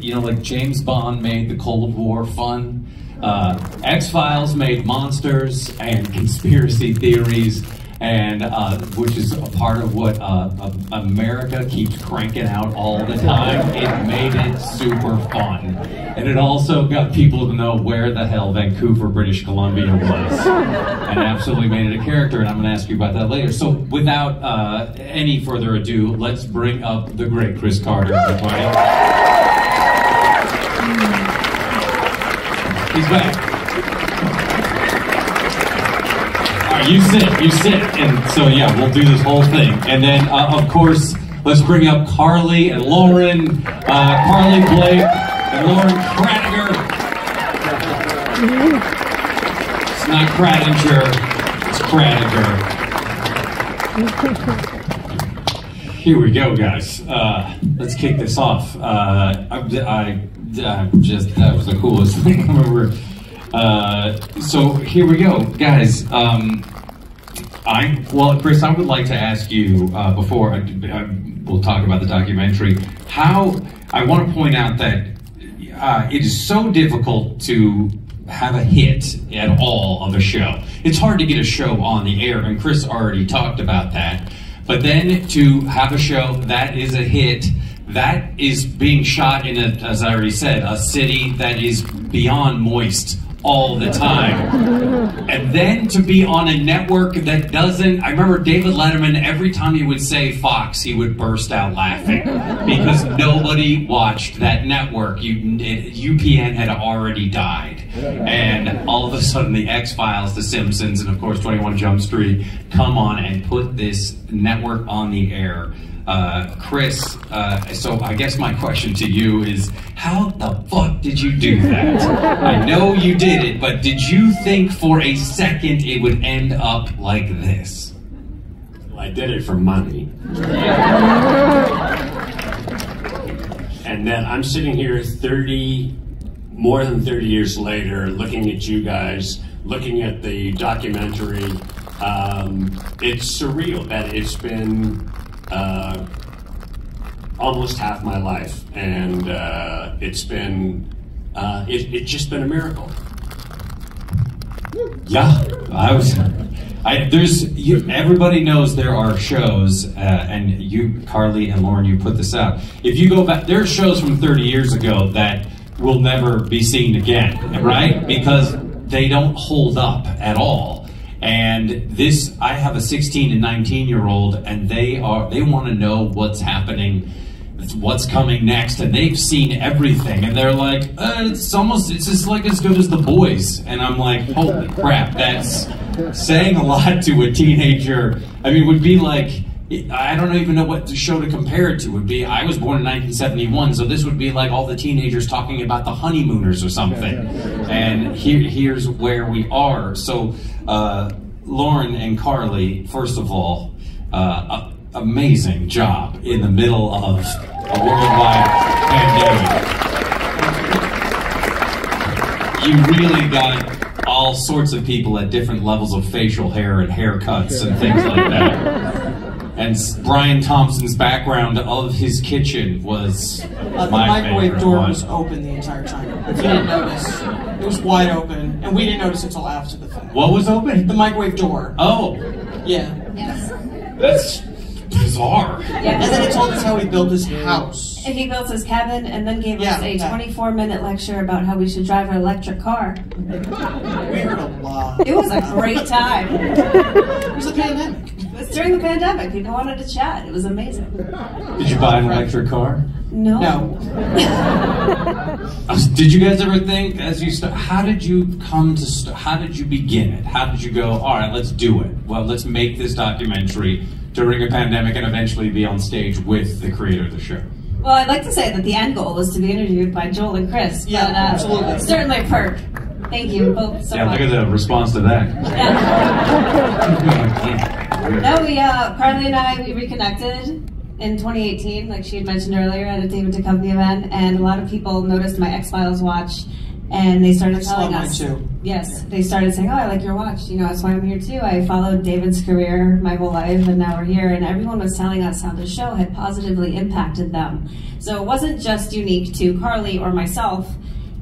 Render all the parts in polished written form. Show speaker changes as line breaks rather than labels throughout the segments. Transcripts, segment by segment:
You know, like James Bond made the Cold War fun. X-Files made monsters and conspiracy theories, and which is a part of what America keeps cranking out all the time. It made it super fun. And it also got people to know where the hell Vancouver, British Columbia was. And absolutely made it a character, and I'm going to ask you about that later. So without any further ado, let's bring up the great Chris Carter, everybody. He's back. All right, you sit. And so, yeah, we'll do this whole thing. And then, of course, let's bring up Carly and Lauren, Carly Blake and Lauren Kratiger. It's not Kratinger, it's Kratiger. Here we go, guys. Let's kick this off. That was the coolest thing I remember. So here we go, guys. Chris, I would like to ask you before we'll talk about the documentary. I want to point out that it is so difficult to have a hit at all of a show. It's hard to get a show on the air, and Chris already talked about that. But then to have a show that is a hit, that is being shot in as I already said, a city that is beyond moist all the time. And then to be on a network that doesn't, I remember David Letterman, every time he would say Fox, he would burst out laughing because nobody watched that network. UPN had already died. And all of a sudden the X-Files, The Simpsons, and of course 21 Jump Street come on and put this network on the air. Chris, so I guess my question to you is, how the fuck did you do that? I know you did it, but did you think for a second it would end up like this?
Well, I did it for money. And then I'm sitting here more than 30 years later, looking at you guys, looking at the documentary. It's surreal that it's been almost half my life, and it's just been a miracle.
Yeah, everybody knows there are shows, and you, Carly and Lauren, you put this out. If you go back, there are shows from 30 years ago that will never be seen again, right? Because they don't hold up at all. And this, I have a 16 and 19-year-old, and they want to know what's happening, what's coming next, and they've seen everything, and they're like, it's just like as good as The Boys. And I'm like, holy crap, that's saying a lot to a teenager. I mean, it would be like, I don't even know what show to compare it to. It would be, I was born in 1971, so this would be like all the teenagers talking about the Honeymooners or something. And here's where we are. So, Lauren and Carly, first of all, amazing job in the middle of a worldwide pandemic. You really got all sorts of people at different levels of facial hair and haircuts and things like that. And Brian Thompson's background of his kitchen was
the microwave door was open the entire time. If you didn't notice, it was wide open, and we didn't notice until after the fact.
What was open?
The microwave door.
Oh.
Yeah.
Yes.
That's bizarre.
Yeah. And then he told us how he built his house.
And he built his cabin and then gave us a 24-minute lecture about how we should drive an electric car.
We heard a lot.
It was a great time.
It was the pandemic.
It was during the pandemic. People wanted to chat. It was amazing.
Did you buy an electric car?
No.
Did you guys ever think, as you start, how did you begin it? How did you go, all right, let's do it. Well, let's make this documentary during a pandemic and eventually be on stage with the creator of the show?
Well, I'd like to say that the end goal was to be interviewed by Joel and Chris.
Yeah,
but,
absolutely.
Certainly a perk. Thank you both so much.
Yeah, look at the response to that.
Yeah. No, Carly and I, we reconnected in 2018, like she had mentioned earlier, at a David Duchovny event, and a lot of people noticed my X-Files watch, And they started telling
Mine
us,
too.
yes, they started saying, oh, I like your watch. You know, that's why I'm here too. I followed David's career my whole life, and now we're here. And everyone was telling us how the show had positively impacted them. So it wasn't just unique to Carly or myself.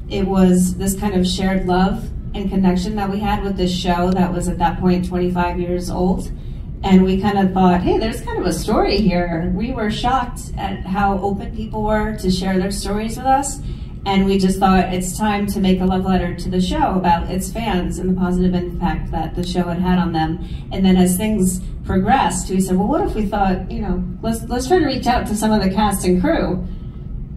It was this kind of shared love and connection that we had with this show that was at that point 25 years old. And we kind of thought, hey, there's kind of a story here. We were shocked at how open people were to share their stories with us. And we just thought it's time to make a love letter to the show about its fans and the positive impact that the show had had on them. And then as things progressed, we said, well, what if we thought, you know, let's try to reach out to some of the cast and crew.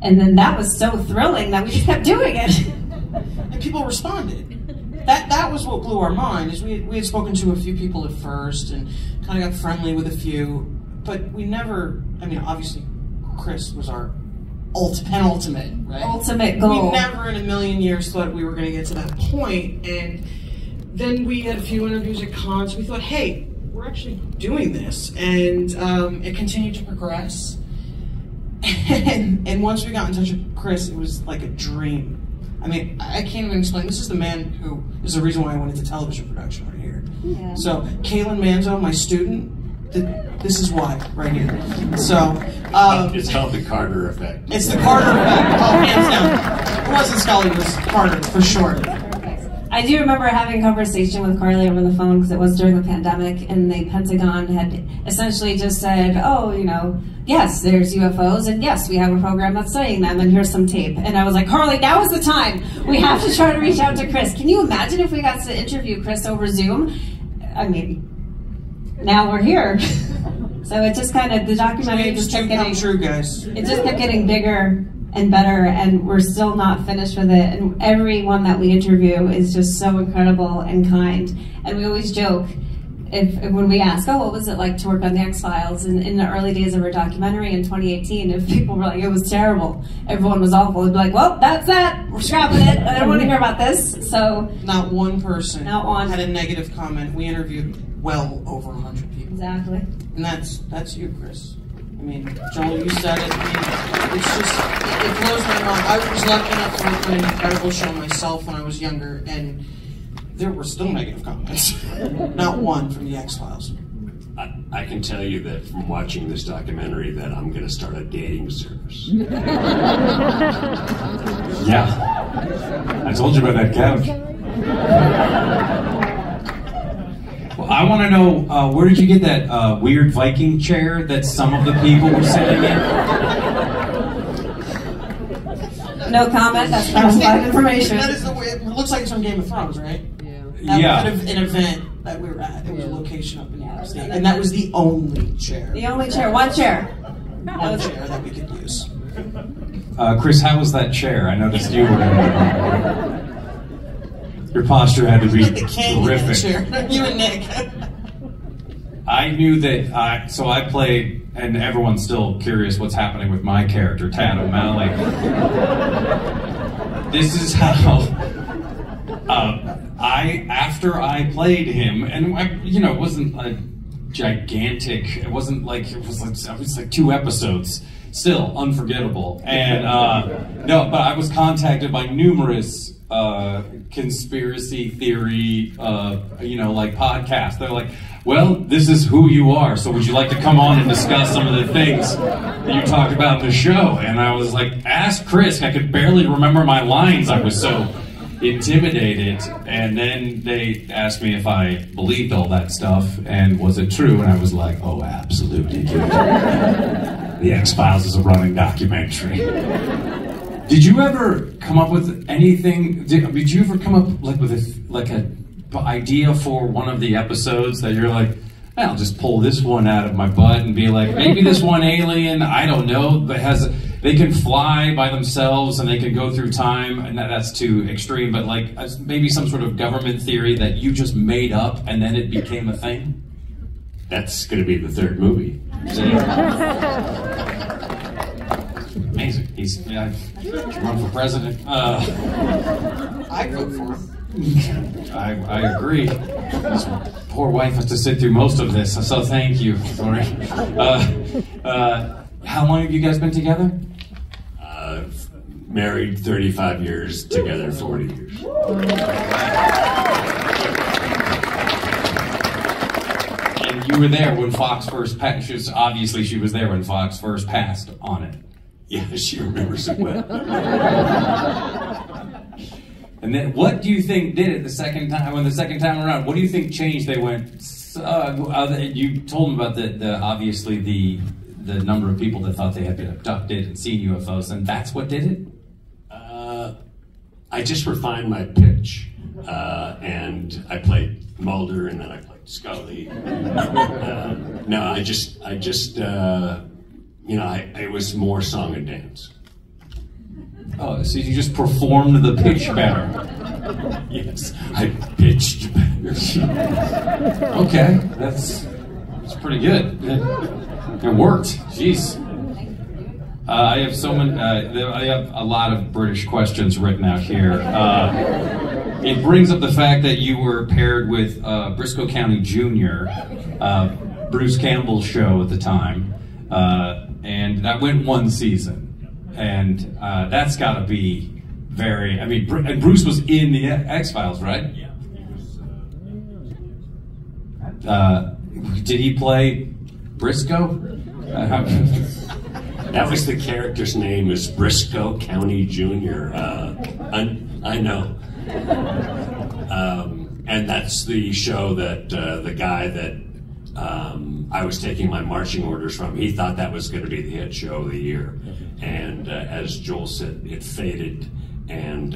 And then that was so thrilling that we just kept doing it.
And people responded. That was what blew our mind, is we had spoken to a few people at first and kind of got friendly with a few, but we never, I mean, obviously Chris was our penultimate, right?
Ultimate goal.
We never in a million years thought we were going to get to that point, and then we had a few interviews at cons. We thought, hey, we're actually doing this, and it continued to progress. And once we got in touch with Chris, it was like a dream. I mean, I can't even explain. This is the man who is the reason why I went into television production right here.
Yeah.
So, Kaylin Manzo, my student, this is why, right here. So,
it's called the Carter effect.
It's the Carter effect. Oh, hands down. It wasn't Scully, it was Carter, for sure.
I do remember having a conversation with Carly over the phone, because it was during the pandemic, and the Pentagon had essentially just said, oh, you know, yes, there's UFOs, and yes, we have a program that's studying them, and here's some tape. And I was like, Carly, now is the time. We have to try to reach out to Chris. Can you imagine if we got to interview Chris over Zoom? I mean, now we're here. So it just kind of, the documentary just kept getting...
true, guys.
It just kept getting bigger and better, and we're still not finished with it. And everyone that we interview is just so incredible and kind. And we always joke, if when we ask, oh, what was it like to work on the X-Files in the early days of our documentary in 2018, if people were like, it was terrible, everyone was awful, we'd be like, well, that's that, we're scrapping it, I don't want to hear about this. So
not one person
had
a negative comment. We interviewed well over 100 people.
Exactly.
And that's you, Chris. I mean, Joel, you said it. I mean, it's just, it blows my mind. I was lucky enough to work on an incredible show myself when I was younger, and there were still negative comments. Not one from the X-Files.
I can tell you that from watching this documentary that I'm going to start a dating service.
Yeah. I told you about that couch. Well, I want to know, where did you get that weird Viking chair that some of the people were sitting in?
No comment, that's classified information.
That is the way, it looks like it's from Game of Thrones, right?
Yeah.
That was an event that we were at. It was a location up in New York State. And that was the only chair.
The only chair, one chair.
One chair that we could use.
Chris, how was that chair? I noticed you were in it. Your posture had to be terrific.
You and Nick.
I knew that, so I played, and everyone's still curious what's happening with my character, Tad O'Malley. This is how, after I played him, and it wasn't a gigantic, it was like 2 episodes, still unforgettable. And, no, but I was contacted by numerous conspiracy theory, like podcasts. They're like, well, this is who you are, so would you like to come on and discuss some of the things that you talked about in the show? And I was like, ask Chris. I could barely remember my lines. I was so intimidated. And then they asked me if I believed all that stuff, and was it true? And I was like, oh, absolutely. The X-Files is a running documentary. Did you ever come up with anything? Did you ever come up with an idea for one of the episodes that you're like, I'll just pull this one out of my butt and be like, maybe this one alien, I don't know, but they can fly by themselves and they can go through time, and that's too extreme, but like maybe some sort of government theory that you just made up and then it became a thing?
That's going to be the 3rd movie.
Amazing. He's run for president.
I vote for him.
I agree. His poor wife has to sit through most of this, so thank you. Sorry. How long have you guys been together?
married 35 years, together 40 years.
And you were there when Fox first passed. Obviously, she was there when Fox first passed on it.
Yeah, she remembers it well.
And then, what do you think did it the second time? When the second time around, what do you think changed? They went. You told them about the obviously the number of people that thought they had been abducted and seen UFOs, and that's what did it.
I just refined my pitch, and I played Mulder, and then I played Scully. No, I just it was more song and dance.
Oh, so you just performed the pitch better.
Yes, I pitched better.
Okay, that's pretty good. It worked. Jeez. I have so many. I have a lot of British questions written out here. It brings up the fact that you were paired with Briscoe County Jr., Bruce Campbell's show at the time, and that went one season. And that's got to be very. I mean, and Bruce was in the X-Files, right?
Yeah.
Did he play Briscoe?
That was the character's name, is Briscoe County Jr. I know. And that's the show that the guy that I was taking my marching orders from, he thought that was going to be the hit show of the year. And as Joel said, it faded, and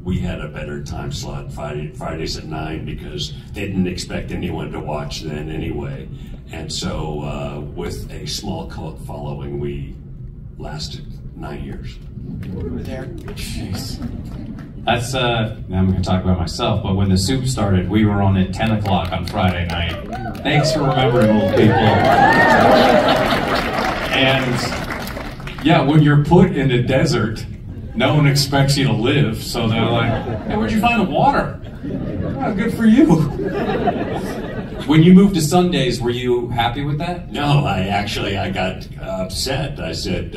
we had a better time slot Fridays at 9 because they didn't expect anyone to watch then anyway. And so with a small cult following, we lasted 9 years.
We were there.
Jeez. That's, I'm going to talk about myself, but when the soup started, we were on at 10 o'clock on Friday night. Thanks for remembering, old people. And, yeah, when you're put in a desert, no one expects you to live, so they're like, hey, where'd you find the water? Oh, good for you. When you moved to Sundays, were you happy with that?
No, I got upset. I said,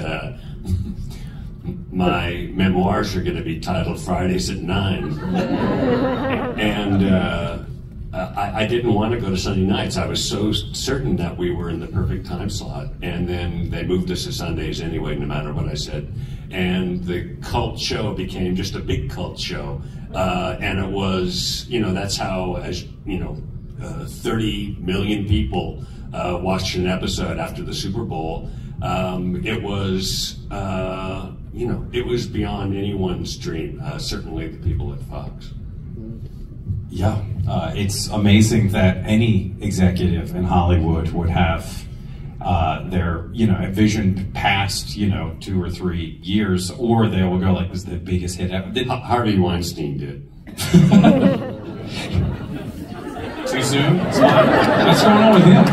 my memoirs are going to be titled Fridays at 9. And I didn't want to go to Sunday nights. I was so certain that we were in the perfect time slot. And then they moved us to Sundays anyway, no matter what I said. And the cult show became just a big cult show. And it was, that's how, 30 million people watched an episode after the Super Bowl. It was, it was beyond anyone's dream, certainly the people at Fox.
Yeah, it's amazing that any executive in Hollywood would have their, a vision past, 2 or 3 years, or they will go like, this is the biggest hit ever.
Harvey Weinstein did.
Too soon? What's going on with him?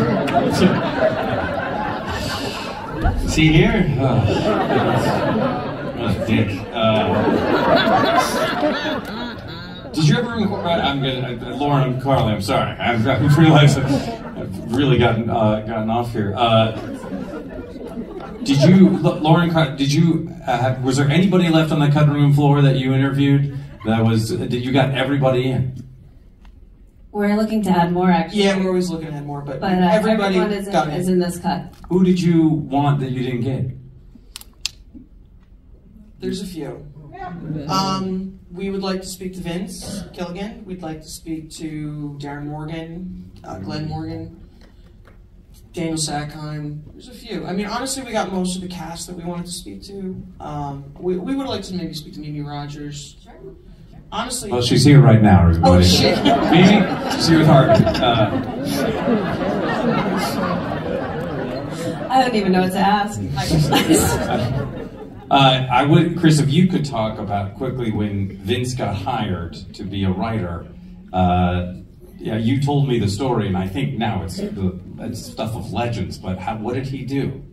Is he here? Oh, dick. Did you ever? Lauren and Carly. I'm sorry. I've realized I've really gotten off here. Did you, Lauren? Did you? Was there anybody left on the cutting room floor that you interviewed? Did you got everybody in?
We're looking to add more, actually.
Yeah, we're always looking to add more, but
everyone is in this cut.
Who did you want that you didn't get?
There's a few. We would like to speak to Vince Gilligan. We'd like to speak to Darren Morgan, Glenn Morgan, Daniel Sackheim. There's a few. I mean, honestly, we got most of the cast that we wanted to speak to. We would like to maybe speak to Mimi Rogers. Sure. Honestly.
Well, she's here right now, everybody.
Oh, shit.
Mimi, she's here with Harvey.
I don't even know what to ask.
I would, Chris, if you could talk about quickly when Vince got hired to be a writer. You told me the story, and I think now it's stuff of legends. But what did he do?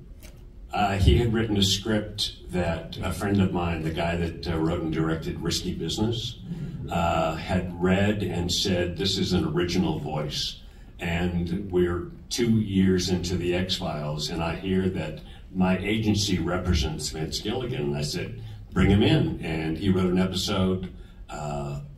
He had written a script that a friend of mine, the guy that wrote and directed Risky Business, had read and said, "This is an original voice." And we're 2 years into the X-Files, and I hear that my agency represents Vince Gilligan. And I said, bring him in. And he wrote an episode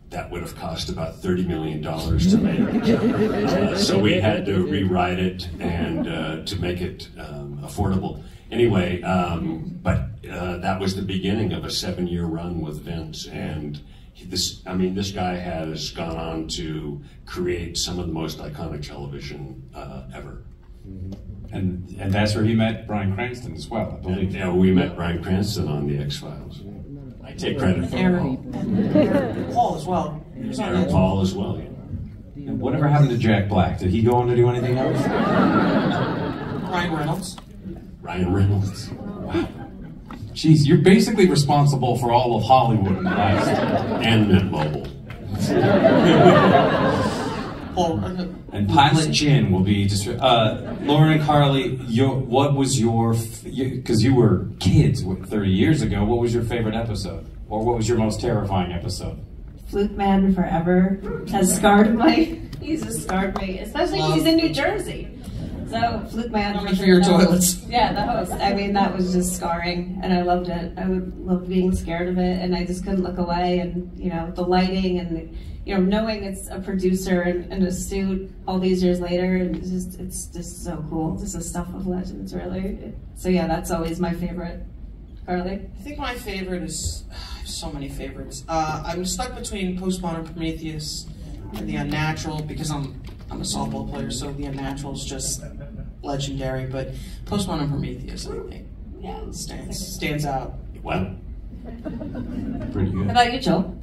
that would have cost about $30 million to make. So we had to rewrite it and to make it affordable. Anyway, but that was the beginning of a 7-year run with Vince. And this guy has gone on to create some of the most iconic television ever.
And that's where he met Bryan Cranston as well, I believe.
Yeah, we met Bryan Cranston on The X-Files. I take credit for
Aaron. Paul as well.
Aaron Paul as well. Yeah.
And whatever happened to Jack Black? Did he go on to do anything else?
Ryan Reynolds.
Ryan Reynolds.
Wow. Jeez, you're basically responsible for all of Hollywood in the last.
And Mint Mobile.
And Pilot Gin will be just. Lauren and Carly, what was your? Because you were kids 30 years ago. What was your favorite episode, or what was your most terrifying episode?
Fluke Man forever has scarred me. He's just scarred me, especially because he's in New Jersey. So Fluke Man
for your toilets.
Yeah, the host. I mean, that was just scarring, and I loved it. I loved being scared of it, and I just couldn't look away. And the lighting, and knowing it's a producer in a suit all these years later, and it's just so cool. Just the stuff of legends, really. So yeah, that's always my favorite. Carly?
I think my favorite is, I have so many favorites. I'm stuck between Postmodern Prometheus and The Unnatural because I'm a softball player, so The Unnatural is just legendary. But Postmodern Prometheus, I think, stands out.
Well,
pretty good.
How about you, Joel?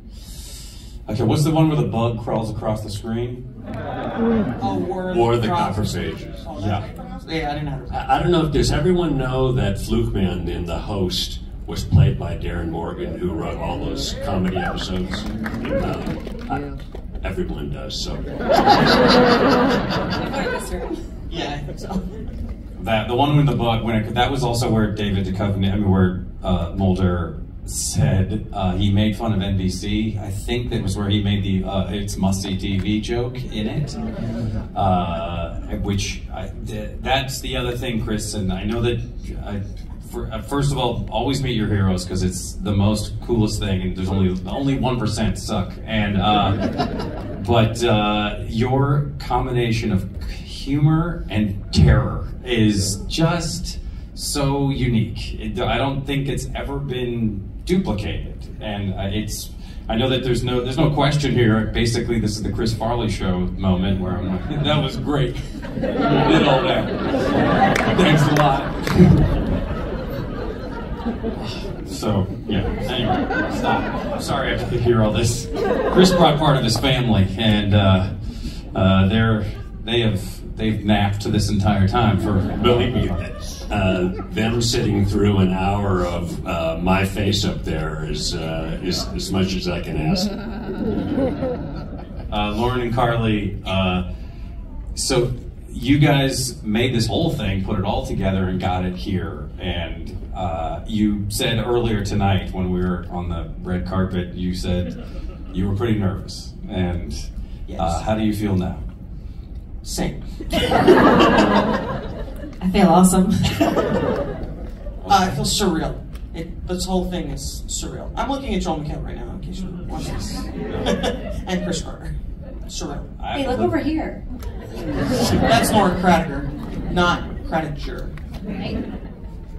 Okay, what's the one where the bug crawls across the screen?
War of the Copper Pages.
Yeah, I didn't know.
I don't know if does everyone know that Fluke Man in The Host was played by Darren Morgan, who wrote all those comedy episodes. Everyone does, so.
Yeah, I think so.
The one with the bug, that was also where David Duchovny, where Mulder said he made fun of NBC. I think that was where he made the "it's must-see TV" joke in it. That's the other thing, Chris. And I know that. First of all, always meet your heroes because it's the most coolest thing, and there's only 1% suck. And but your combination of humor and terror is just so unique. I don't think it's ever been duplicated, and I know that there's no question here. Basically, this is the Chris Farley show moment where I'm like, that was great. You did all that. Thanks a lot. So, yeah, anyway, stop. Sorry I have to hear all this. Chris brought part of his family, and they've napped this entire time for,
believe me, them sitting through an hour of my face up there is as much as I can ask.
Lauren and Carly, so you guys made this whole thing, put it all together, and got it here. And you said earlier tonight when we were on the red carpet, you said you were pretty nervous. And
yes.
How do you feel now?
Same.
I feel awesome.
I feel surreal. This whole thing is surreal. I'm looking at Joel McHale right now, in case you're wondering. And Chris Carter. Surreal.
Hey, look over here.
That's Lauren Cradiger, not Cradiger.
Right?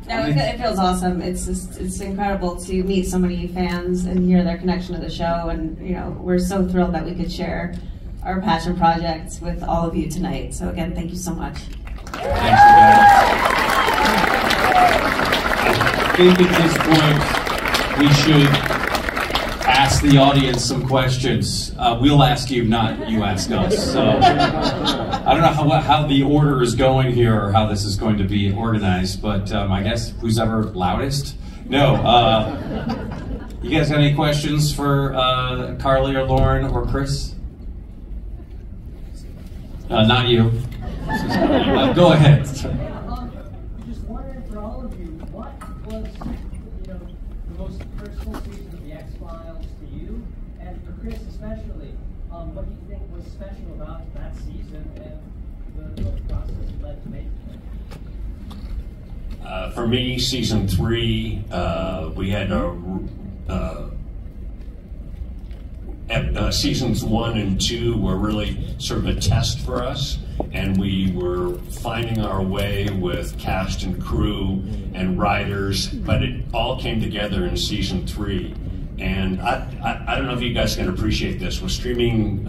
No, it feels awesome. It's incredible to meet so many fans and hear their connection to the show. And we're so thrilled that we could share our passion projects with all of you tonight. So again, thank you so much.
Thanks, you guys. I think at this point we should ask the audience some questions. We'll ask you, not you ask us. So I don't know how the order is going here or how this is going to be organized, but I guess who's ever loudest? No. You guys got any questions for Carly or Lauren or Chris? Not you. Go ahead.
Just wondering for all of you, what was the most personal season of the X-Files for you, and for Chris especially? What do you think was special about that season and the process that led to making
For me, season 3, we had seasons 1 and 2 were really sort of a test for us, and we were finding our way with cast and crew and writers, but it all came together in season 3. And I don't know if you guys can appreciate this. We're streaming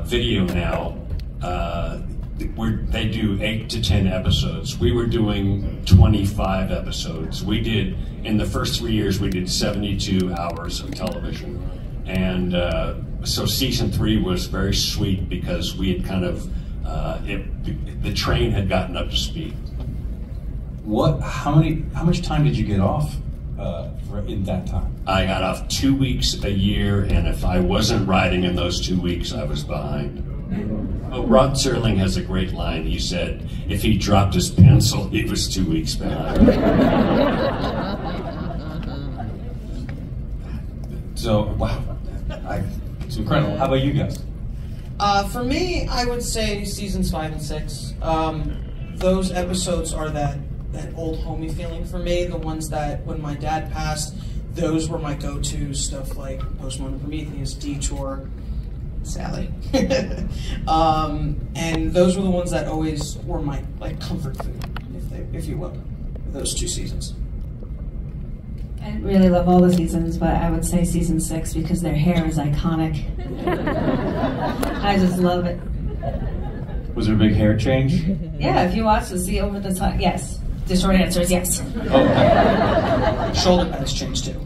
video now. They do 8 to 10 episodes. We were doing 25 episodes. We did, in the first 3 years, we did 72 hours of television. And so season 3 was very sweet because we had kind of, the train had gotten up to speed.
How much time did you get off in that time?
I got off 2 weeks a year, and if I wasn't writing in those 2 weeks, I was behind. Oh, Rod Serling has a great line. He said, if he dropped his pencil, he was 2 weeks behind.
So, wow, it's incredible. How about you guys?
For me, I would say seasons 5 and 6. Those episodes are that old homey feeling for me. The ones that, when my dad passed, those were my go-to stuff like Postmodern Prometheus, Detour, Sally. And those were the ones that always were my comfort food, if you will, those 2 seasons.
I really love all the seasons, but I would say season 6 because their hair is iconic. I just love it.
Was there a big hair change?
Yeah, if you watch the see over the top, yes. The short answer is yes.
Oh.
Shoulder pads changed too.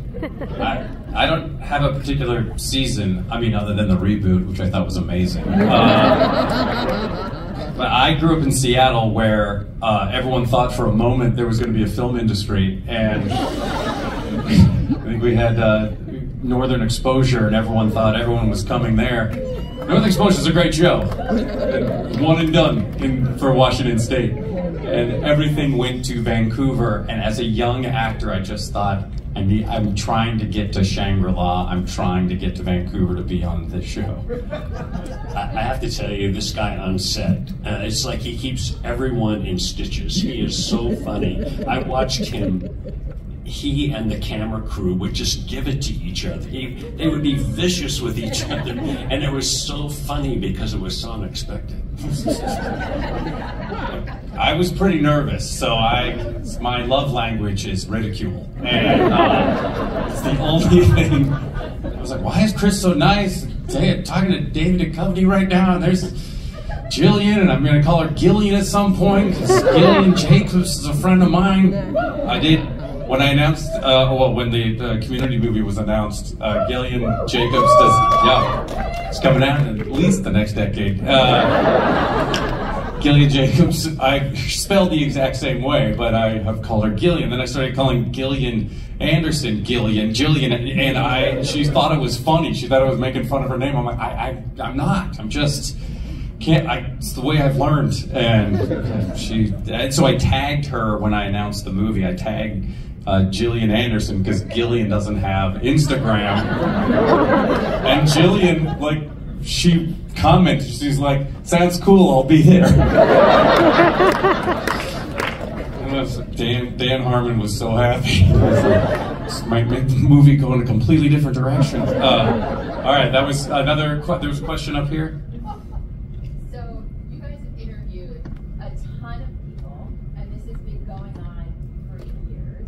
I don't have a particular season, I mean, other than the reboot, which I thought was amazing. But I grew up in Seattle where everyone thought for a moment there was going to be a film industry, and I think we had Northern Exposure, and everyone thought everyone was coming there. Northern Exposure is a great show, one and done for Washington State, and everything went to Vancouver. And as a young actor, I just thought, I'm trying to get to Shangri-La. I'm trying to get to Vancouver to be on this show.
I have to tell you, this guy on set, it's like he keeps everyone in stitches. He is so funny. I watched him. He and the camera crew would just give it to each other. They would be vicious with each other, and it was so funny because it was so unexpected.
I was pretty nervous, so my love language is ridicule, and it's the only thing. I was like, why is Chris so nice? I'm talking to David Duchovny right now, and there's Jillian, and I'm going to call her Gillian at some point, because Gillian Jacobs is a friend of mine. I did. When I announced, when the Community movie was announced, Gillian Jacobs it's coming out in at least the next decade. Gillian Jacobs, I spelled the exact same way, but I have called her Gillian. Then I started calling Gillian Anderson Gillian, and she thought it was funny. She thought I was making fun of her name. I'm like, I'm not. I'm just it's the way I've learned. And so I tagged her when I announced the movie. I tagged Gillian Anderson because Gillian doesn't have Instagram. And Gillian, she commented, she's like, sounds cool, I'll be there. And Dan Harmon was so happy. This might make the movie go in a completely different direction. All right, there was a question up here.
So you guys have interviewed a ton of people, and this has been going on for years.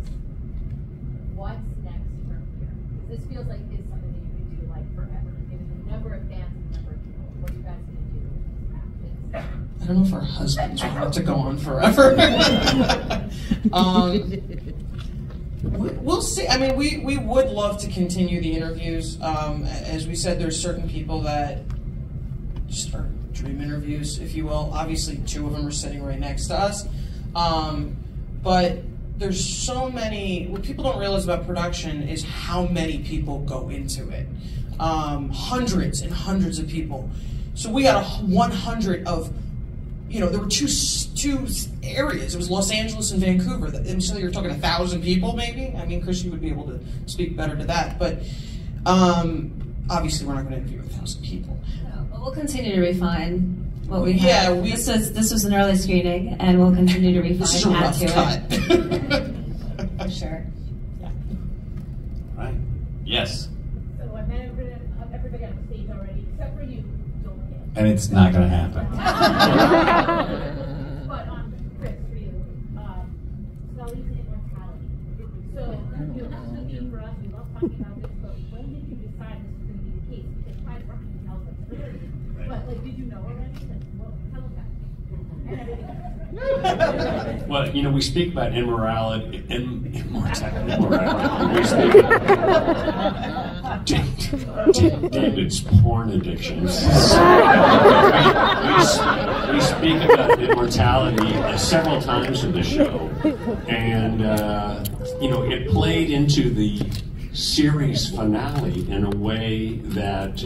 What's next from here? This feels like it's something that you could do forever, given the number of fans and the number of people. What are you guys going to do after this?
I don't know if our husbands want it to go on forever. We'll see. I mean, we would love to continue the interviews. As we said, there's certain people that just are dream interviews, if you will. Obviously, 2 of them are sitting right next to us. But there's so many, what people don't realize about production is how many people go into it. Hundreds and hundreds of people. So we got 100 of, there were two areas. It was Los Angeles and Vancouver. And so you're talking 1,000 people, maybe. I mean, Chris, you would be able to speak better to that. But obviously, we're not going to interview 1,000 people.
No, but we'll continue to refine what we
Yeah,
have. This was an early screening, and we'll continue to refine
This is a
add
rough
to
cut.
it. For sure.
Right. Yes.
So I met everybody on the stage already, except for you, Joel.
And it's not going to happen.
But Chris, for you, Scully's immortality. So you know, that's the theme for us. We love talking about this. But when did you decide this was going to be the case? Because Pride Rocky tells us clearly. But like, did you know already? Like, well, tell us that. And everything.
Well, you know, we speak about immorality, immortality. We speak David's porn addictions. We speak about immortality several times in the show, and you know, it played into the series finale in a way that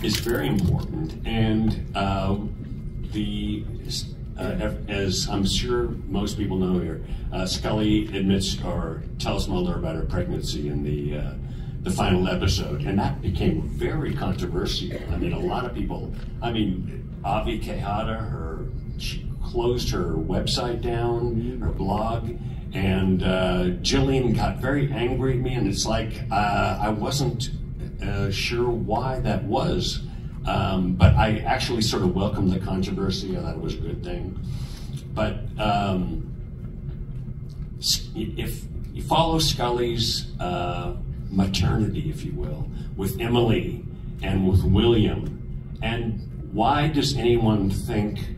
is very important, and as I'm sure most people know here, Scully admits or tells Mulder about her pregnancy in the final episode, and that became very controversial. I mean, a lot of people. I mean, Avi Kehata, she closed her website down, her blog, and Jillian got very angry at me, and it's like I wasn't sure why that was. But I actually sort of welcomed the controversy. I thought it was a good thing. But if you follow Scully's maternity, if you will, with Emily and with William, and why does anyone think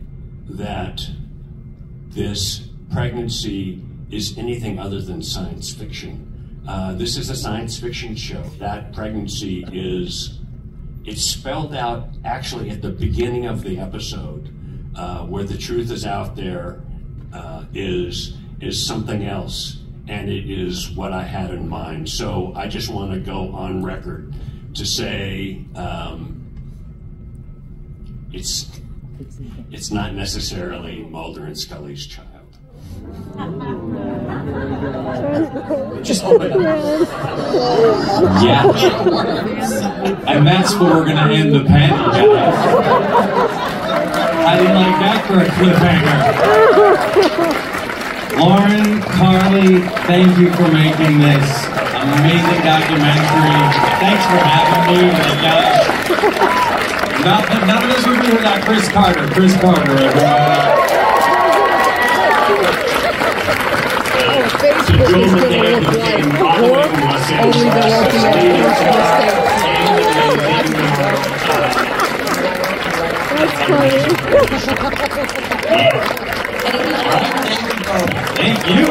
that this pregnancy is anything other than science fiction? This is a science fiction show. That pregnancy it's spelled out actually at the beginning of the episode, where the truth is out there, is something else, and it is what I had in mind. So I just want to go on record to say it's not necessarily Mulder and Scully's child.
Just open up.
Yeah. And that's where we're going to end the panel, guys. I didn't like that for a cliffhanger. Lauren, Carly, thank you for making this amazing documentary. Thanks for having me. None of this would be without Chris Carter. Chris Carter, everyone.
So Joel McDade came all the way from Los Angeles.
Thank you.